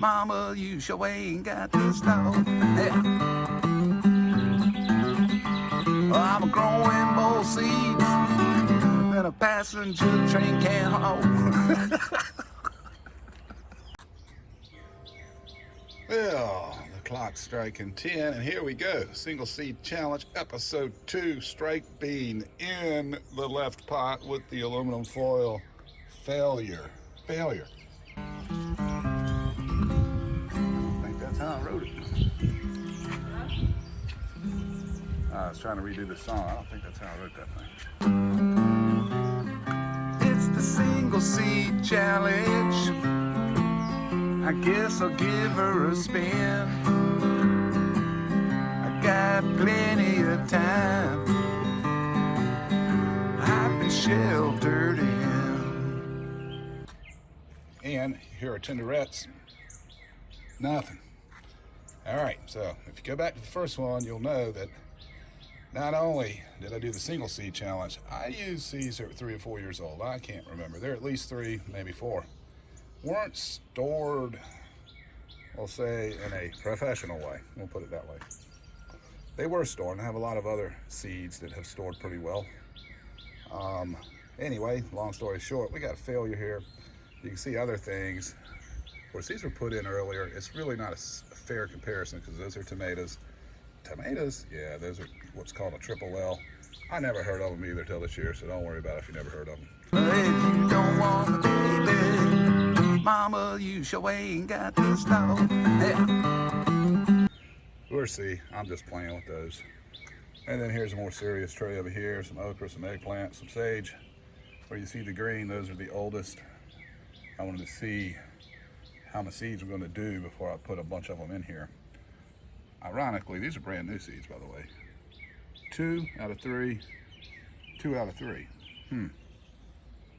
Mama, you sure ain't got the stove. Yeah. I'm growing more seeds than a passenger train can hold. Well, the clock's striking 10, and here we go. Single seed challenge, episode 2. Strike bean in the left pot with the aluminum foil. Failure. I think that's how I wrote it. I was trying to redo the song. I don't think that's how I wrote that thing. It's the single seed challenge. I guess I'll give her a spin. I got plenty of time. I've been sheltered in. And here are tenderettes. Nothing. All right, so if you go back to the first one, you'll know that not only did I do the single seed challenge, I used seeds that were 3 or 4 years old. I can't remember. They're at least 3, maybe 4. Weren't stored, we'll say, in a professional way. We'll put it that way. They were stored, and I have a lot of other seeds that have stored pretty well. Anyway, long story short, we got a failure here. You can see other things. Of course, these were put in earlier. It's really not a fair comparison because those are tomatoes. Tomatoes? Yeah, those are what's called a triple L. I never heard of them either till this year, so don't worry about it if you never heard of them. If you don't want a baby, Mama, you sure ain't got the stove. Yeah. We'll see. I'm just playing with those. And then here's a more serious tray over here. Some okra, some eggplant, some sage. Where you see the green, those are the oldest. I wanted to see how my seeds were going to do before I put a bunch of them in here. Ironically, these are brand new seeds, by the way. 2 out of 3. 2 out of 3.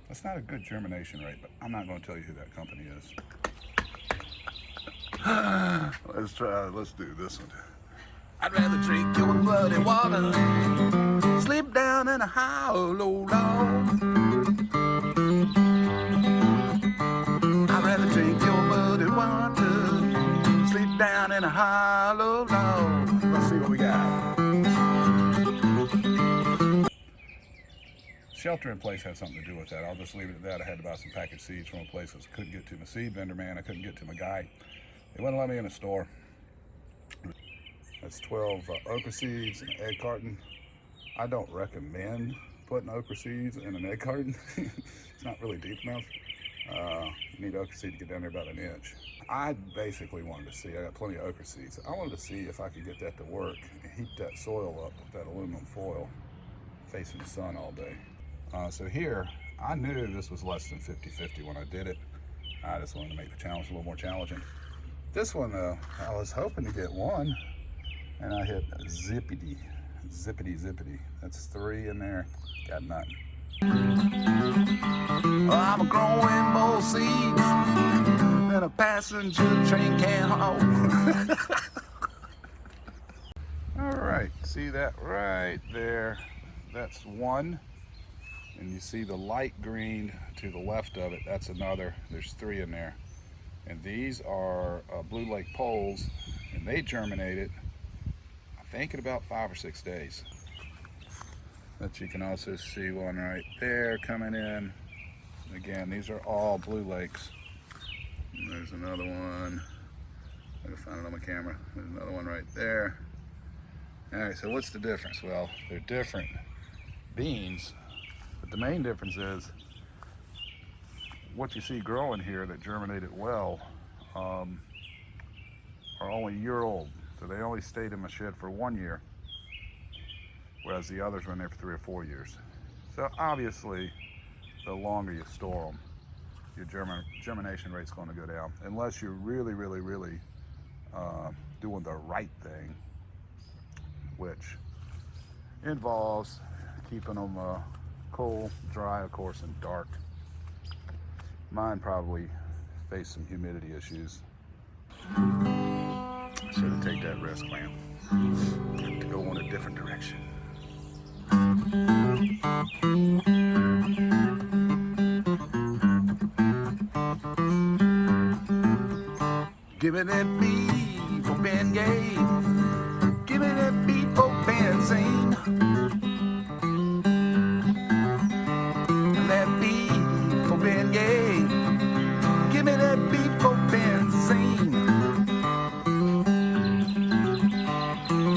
That's not a good germination rate, but I'm not going to tell you who that company is. Let's do this one. I'd rather drink your bloody water, slip down in a hollow log. I'd rather drink your bloody water, slip down in a hollow log. Let's see what we got. Shelter in place had something to do with that. I'll just leave it at that. I had to buy some packaged seeds from a place I couldn't get to. My seed vendor, man, I couldn't get to my guy. They wouldn't let me in the store. That's 12 okra seeds in an egg carton. I don't recommend putting okra seeds in an egg carton. It's not really deep enough. You need okra seed to get down there about 1 inch. I basically wanted to see, I got plenty of okra seeds. I wanted to see if I could get that to work and heat that soil up with that aluminum foil facing the sun all day. So here, I knew this was less than 50-50 when I did it. I just wanted to make the challenge a little more challenging. This one though, I was hoping to get 1, and I hit zippity. That's 3 in there, got nothing. I'm growing more seeds than a passenger train can hold. All right, see that right there? That's 1. And you see the light green to the left of it, that's another. There's 3 in there. And these are Blue Lake poles, and they germinated, I think, in about 5 or 6 days. But you can also see one right there coming in. Again, these are all Blue Lakes. And there's another one. I can find it on my camera. There's another one right there. All right, so what's the difference? Well, they're different beans, but the main difference is what you see growing here that germinated well are only a year old. So they only stayed in my shed for 1 year, whereas the others were in there for 3 or 4 years. So obviously, the longer you store them, your germination rate's going to go down, unless you're really doing the right thing, which involves keeping them cool, dry, of course, and dark. Mine probably face some humidity issues. Shouldn't take that risk, man. To go in a different direction. Give me that beef for Bengay. Give me that beef for benzene. That beef for Bengay. Give me that beef for benzene.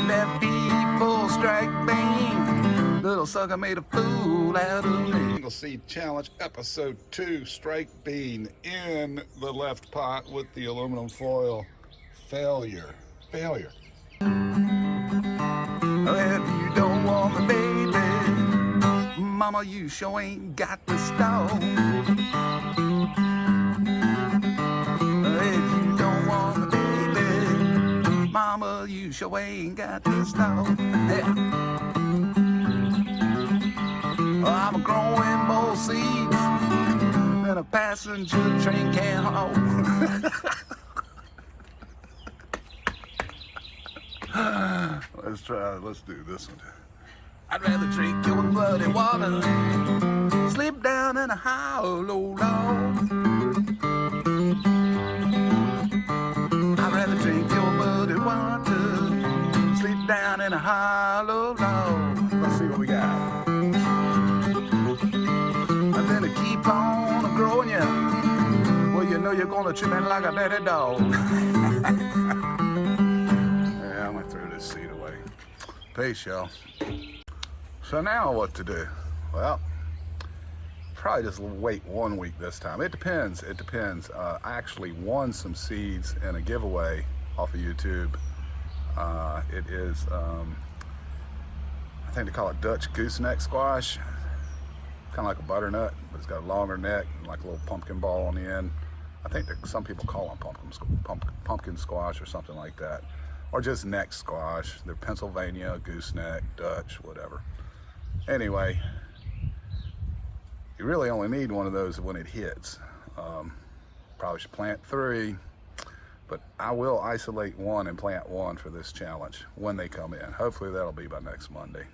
That beef for strike bean. Little sucker made a fool out of me. Single Seed Challenge Episode 2, Strike Bean in the left pot with the aluminum foil. Failure. Failure. If you don't want me, baby, mama, you sure ain't got the stone. If you don't want me, baby, mama, you sure ain't got the stone. Yeah. I'm growing more seeds than a passenger train can haul. Let's do this one. I'd rather drink your muddy water, slip down in a hollow log. I'd rather drink your muddy water, slip down in a hollow log. Let's see what we got. And then it keep on growing you. Well, you know you're gonna trip in like a daddy dog. Yeah, I'm gonna throw this seed away. Peace, y'all. So now what to do? Well, probably just wait 1 week this time. It depends. It depends. I actually won some seeds in a giveaway off of YouTube. It is, I think they call it Dutch gooseneck squash. Kind of like a butternut, but it's got a longer neck and like a little pumpkin ball on the end. I think that some people call them pumpkin squash or something like that. Or just neck squash. They're Pennsylvania, gooseneck, Dutch, whatever. Anyway, you really only need one of those when it hits. Probably should plant 3, but I will isolate 1 and plant 1 for this challenge when they come in. Hopefully that'll be by next Monday.